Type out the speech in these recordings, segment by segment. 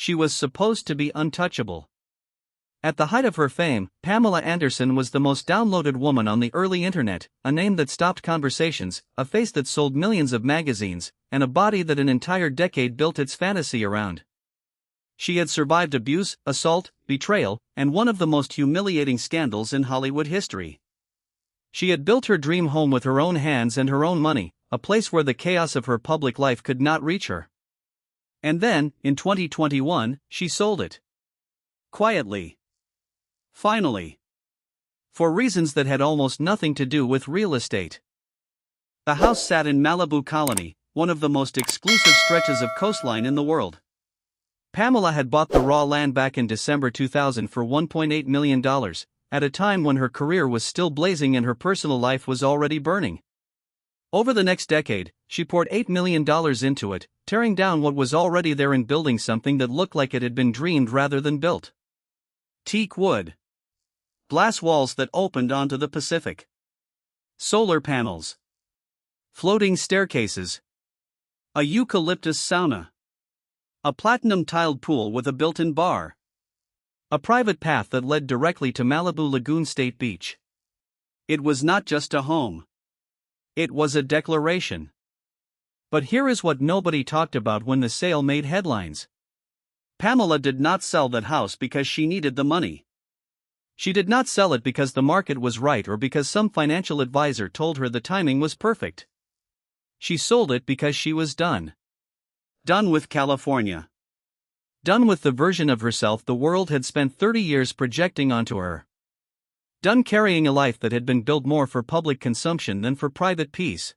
she was supposed to be untouchable. At the height of her fame, Pamela Anderson was the most downloaded woman on the early internet, a name that stopped conversations, a face that sold millions of magazines, and a body that an entire decade built its fantasy around. She had survived abuse, assault, betrayal, and one of the most humiliating scandals in Hollywood history. She had built her dream home with her own hands and her own money, a place where the chaos of her public life could not reach her. And then, in 2021, she sold it. Quietly. Finally. For reasons that had almost nothing to do with real estate. The house sat in Malibu Colony, one of the most exclusive stretches of coastline in the world. Pamela had bought the raw land back in December 2000 for $1.8 million, at a time when her career was still blazing and her personal life was already burning. Over the next decade, she poured $8 million into it, tearing down what was already there and building something that looked like it had been dreamed rather than built. Teak wood. Glass walls that opened onto the Pacific. Solar panels. Floating staircases. A eucalyptus sauna. A platinum-tiled pool with a built-in bar. A private path that led directly to Malibu Lagoon State Beach. It was not just a home. It was a declaration. But here is what nobody talked about when the sale made headlines. Pamela did not sell that house because she needed the money. She did not sell it because the market was right or because some financial advisor told her the timing was perfect. She sold it because she was done. Done with California. Done with the version of herself the world had spent 30 years projecting onto her. Done carrying a life that had been built more for public consumption than for private peace.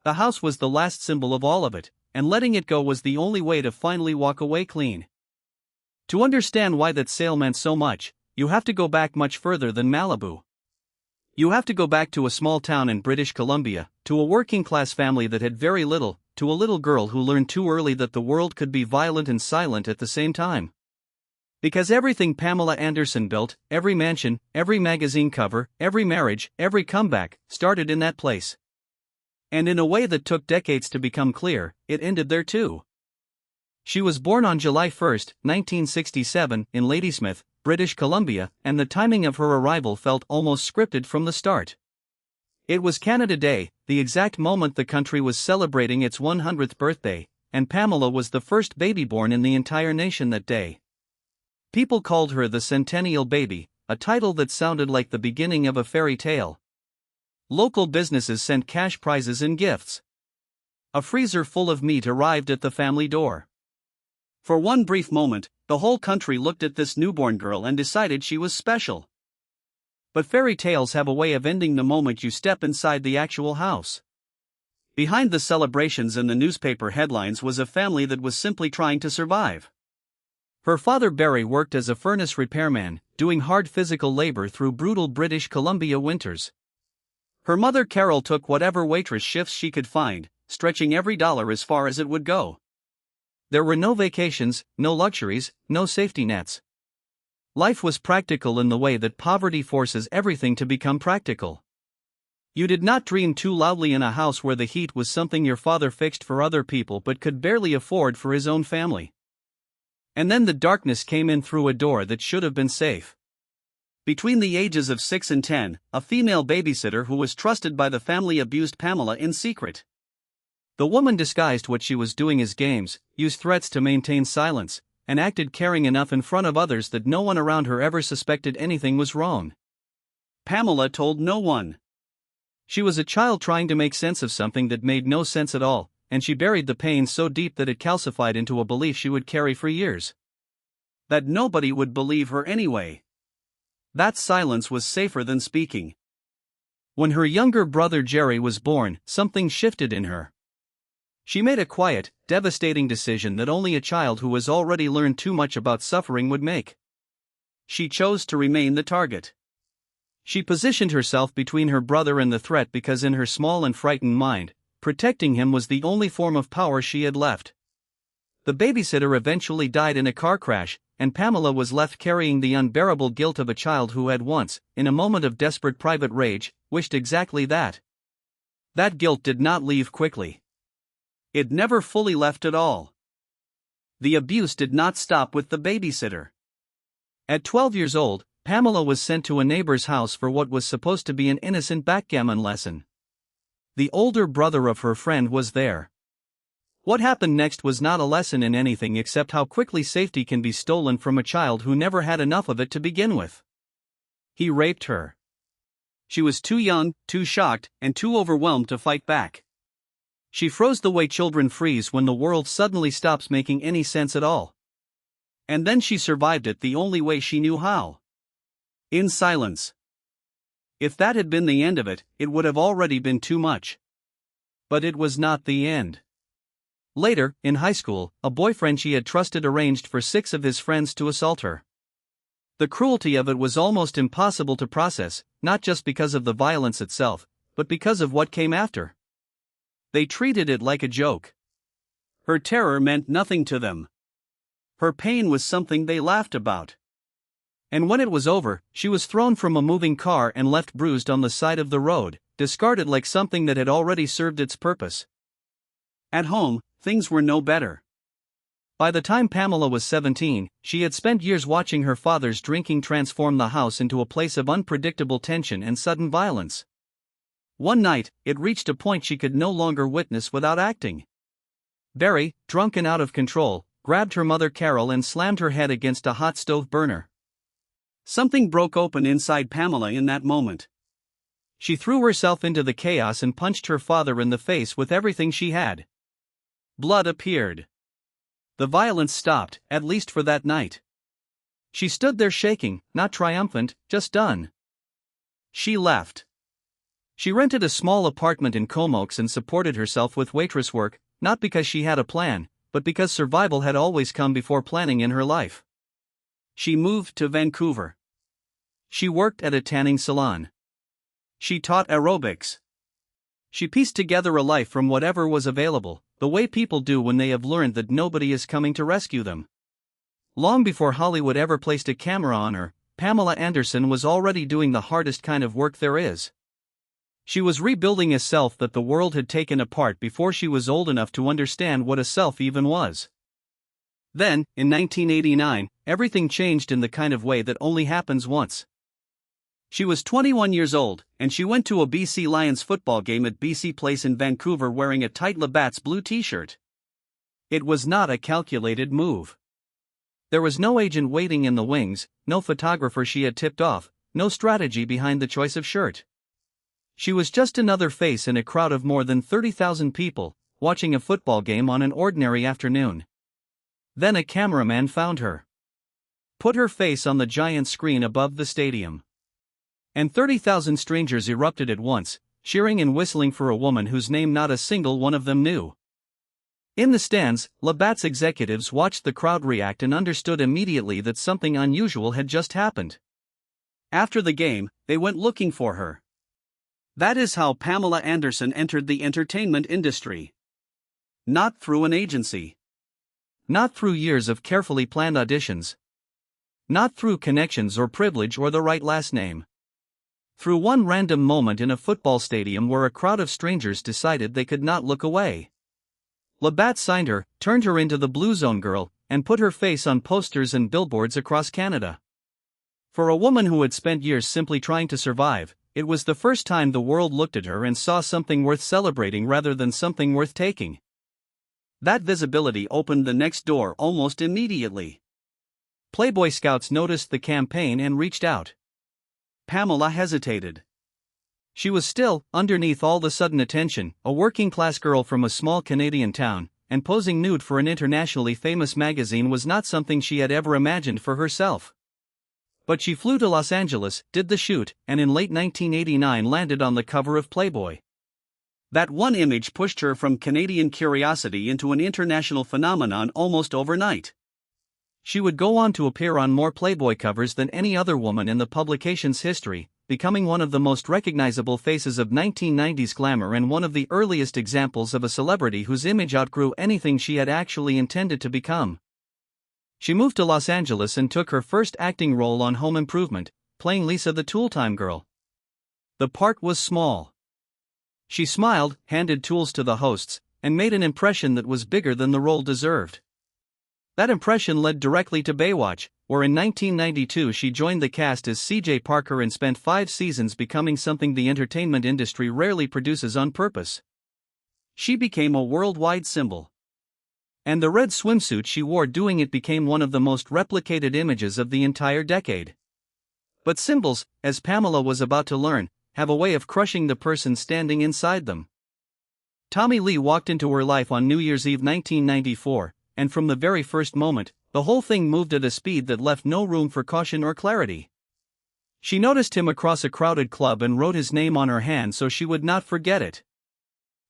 The house was the last symbol of all of it, and letting it go was the only way to finally walk away clean. To understand why that sale meant so much, you have to go back much further than Malibu. You have to go back to a small town in British Columbia, to a working-class family that had very little, to a little girl who learned too early that the world could be violent and silent at the same time. Because everything Pamela Anderson built, every mansion, every magazine cover, every marriage, every comeback, started in that place. And in a way that took decades to become clear, it ended there too. She was born on July 1, 1967, in Ladysmith, British Columbia, and the timing of her arrival felt almost scripted from the start. It was Canada Day, the exact moment the country was celebrating its 100th birthday, and Pamela was the first baby born in the entire nation that day. People called her the Centennial Baby, a title that sounded like the beginning of a fairy tale. Local businesses sent cash prizes and gifts. A freezer full of meat arrived at the family door. For one brief moment, the whole country looked at this newborn girl and decided she was special. But fairy tales have a way of ending the moment you step inside the actual house. Behind the celebrations and the newspaper headlines was a family that was simply trying to survive. Her father Barry worked as a furnace repairman, doing hard physical labor through brutal British Columbia winters. Her mother Carol took whatever waitress shifts she could find, stretching every dollar as far as it would go. There were no vacations, no luxuries, no safety nets. Life was practical in the way that poverty forces everything to become practical. You did not dream too loudly in a house where the heat was something your father fixed for other people but could barely afford for his own family. And then the darkness came in through a door that should have been safe. Between the ages of 6 and 10, a female babysitter who was trusted by the family abused Pamela in secret. The woman disguised what she was doing as games, used threats to maintain silence, and acted caring enough in front of others that no one around her ever suspected anything was wrong. Pamela told no one. She was a child trying to make sense of something that made no sense at all, and she buried the pain so deep that it calcified into a belief she would carry for years. That nobody would believe her anyway. That silence was safer than speaking. When her younger brother Jerry was born, something shifted in her. She made a quiet, devastating decision that only a child who has already learned too much about suffering would make. She chose to remain the target. She positioned herself between her brother and the threat because in her small and frightened mind, protecting him was the only form of power she had left. The babysitter eventually died in a car crash, and Pamela was left carrying the unbearable guilt of a child who had once, in a moment of desperate private rage, wished exactly that. That guilt did not leave quickly. It never fully left at all. The abuse did not stop with the babysitter. At 12 years old, Pamela was sent to a neighbor's house for what was supposed to be an innocent backgammon lesson. The older brother of her friend was there. What happened next was not a lesson in anything except how quickly safety can be stolen from a child who never had enough of it to begin with. He raped her. She was too young, too shocked, and too overwhelmed to fight back. She froze the way children freeze when the world suddenly stops making any sense at all. And then she survived it the only way she knew how. In silence. If that had been the end of it, it would have already been too much. But it was not the end. Later, in high school, a boyfriend she had trusted arranged for 6 of his friends to assault her. The cruelty of it was almost impossible to process, not just because of the violence itself, but because of what came after. They treated it like a joke. Her terror meant nothing to them. Her pain was something they laughed about. And when it was over, she was thrown from a moving car and left bruised on the side of the road, discarded like something that had already served its purpose. At home, things were no better. By the time Pamela was 17, she had spent years watching her father's drinking transform the house into a place of unpredictable tension and sudden violence. One night, it reached a point she could no longer witness without acting. Barry, drunk and out of control, grabbed her mother Carol and slammed her head against a hot stove burner. Something broke open inside Pamela in that moment. She threw herself into the chaos and punched her father in the face with everything she had. Blood appeared. The violence stopped, at least for that night. She stood there shaking, not triumphant, just done. She left. She rented a small apartment in Comox and supported herself with waitress work, not because she had a plan, but because survival had always come before planning in her life. She moved to Vancouver. She worked at a tanning salon. She taught aerobics. She pieced together a life from whatever was available, the way people do when they have learned that nobody is coming to rescue them. Long before Hollywood ever placed a camera on her, Pamela Anderson was already doing the hardest kind of work there is. She was rebuilding a self that the world had taken apart before she was old enough to understand what a self even was. Then, in 1989, everything changed in the kind of way that only happens once. She was 21 years old, and she went to a BC Lions football game at BC Place in Vancouver wearing a tight Labatt's blue t-shirt. It was not a calculated move. There was no agent waiting in the wings, no photographer she had tipped off, no strategy behind the choice of shirt. She was just another face in a crowd of more than 30,000 people, watching a football game on an ordinary afternoon. Then a cameraman found her. Put her face on the giant screen above the stadium. And 30,000 strangers erupted at once, cheering and whistling for a woman whose name not a single one of them knew. In the stands, Labatt's executives watched the crowd react and understood immediately that something unusual had just happened. After the game, they went looking for her. That is how Pamela Anderson entered the entertainment industry. Not through an agency. Not through years of carefully planned auditions. Not through connections or privilege or the right last name. Through one random moment in a football stadium where a crowd of strangers decided they could not look away. Labatt signed her, turned her into the Blue Zone girl, and put her face on posters and billboards across Canada. For a woman who had spent years simply trying to survive, it was the first time the world looked at her and saw something worth celebrating rather than something worth taking. That visibility opened the next door almost immediately. Playboy Scouts noticed the campaign and reached out. Pamela hesitated. She was still, underneath all the sudden attention, a working-class girl from a small Canadian town, and posing nude for an internationally famous magazine was not something she had ever imagined for herself. But she flew to Los Angeles, did the shoot, and in late 1989 landed on the cover of Playboy. That one image pushed her from Canadian curiosity into an international phenomenon almost overnight. She would go on to appear on more Playboy covers than any other woman in the publication's history, becoming one of the most recognizable faces of 1990s glamour and one of the earliest examples of a celebrity whose image outgrew anything she had actually intended to become. She moved to Los Angeles and took her first acting role on Home Improvement, playing Lisa the Tooltime Girl. The part was small. She smiled, handed tools to the hosts, and made an impression that was bigger than the role deserved. That impression led directly to Baywatch, where in 1992 she joined the cast as CJ Parker and spent 5 seasons becoming something the entertainment industry rarely produces on purpose. She became a worldwide symbol. And the red swimsuit she wore doing it became one of the most replicated images of the entire decade. But symbols, as Pamela was about to learn, have a way of crushing the person standing inside them. Tommy Lee walked into her life on New Year's Eve 1994, and from the very first moment, the whole thing moved at a speed that left no room for caution or clarity. She noticed him across a crowded club and wrote his name on her hand so she would not forget it.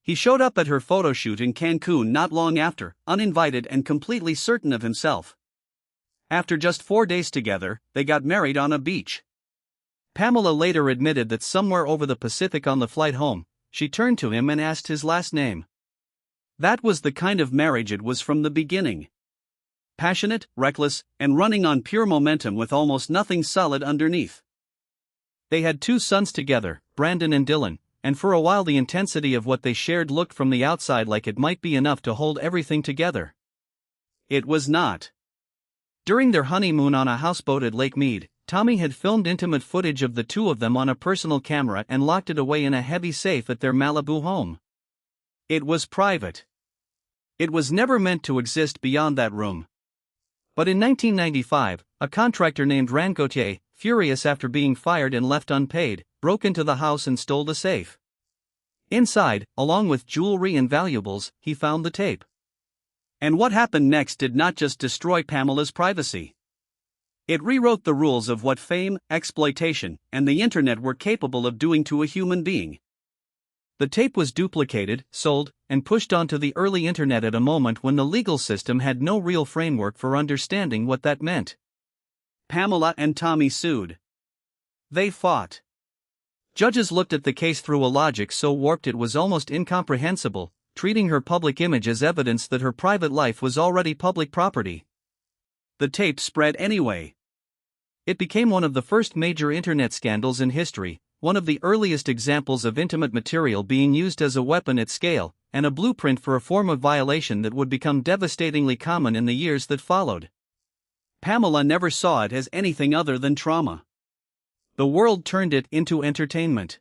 He showed up at her photo shoot in Cancun not long after, uninvited and completely certain of himself. After just 4 days together, they got married on a beach. Pamela later admitted that somewhere over the Pacific on the flight home, she turned to him and asked his last name. That was the kind of marriage it was from the beginning. Passionate, reckless, and running on pure momentum with almost nothing solid underneath. They had 2 sons together, Brandon and Dylan, and for a while the intensity of what they shared looked from the outside like it might be enough to hold everything together. It was not. During their honeymoon on a houseboat at Lake Mead, Tommy had filmed intimate footage of the 2 of them on a personal camera and locked it away in a heavy safe at their Malibu home. It was private. It was never meant to exist beyond that room. But in 1995, a contractor named Rancotier, furious after being fired and left unpaid, broke into the house and stole the safe. Inside, along with jewelry and valuables, he found the tape. And what happened next did not just destroy Pamela's privacy. It rewrote the rules of what fame, exploitation, and the internet were capable of doing to a human being. The tape was duplicated, sold, and pushed onto the early internet at a moment when the legal system had no real framework for understanding what that meant. Pamela and Tommy sued. They fought. Judges looked at the case through a logic so warped it was almost incomprehensible, treating her public image as evidence that her private life was already public property. The tape spread anyway. It became one of the first major internet scandals in history, one of the earliest examples of intimate material being used as a weapon at scale, and a blueprint for a form of violation that would become devastatingly common in the years that followed. Pamela never saw it as anything other than trauma. The world turned it into entertainment.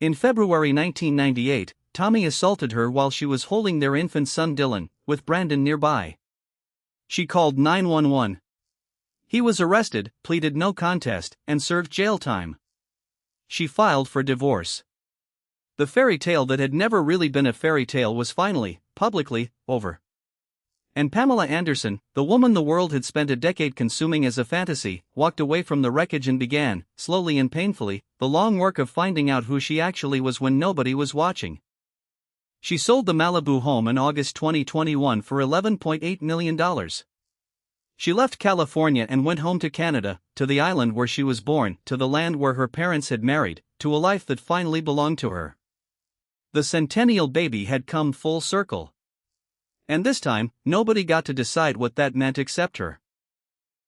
In February 1998, Tommy assaulted her while she was holding their infant son Dylan, with Brandon nearby. She called 911. He was arrested, pleaded no contest, and served jail time. She filed for divorce. The fairy tale that had never really been a fairy tale was finally, publicly, over. And Pamela Anderson, the woman the world had spent a decade consuming as a fantasy, walked away from the wreckage and began, slowly and painfully, the long work of finding out who she actually was when nobody was watching. She sold the Malibu home in August 2021 for $11.8 million. She left California and went home to Canada, to the island where she was born, to the land where her parents had married, to a life that finally belonged to her. The centennial baby had come full circle. And this time, nobody got to decide what that meant except her.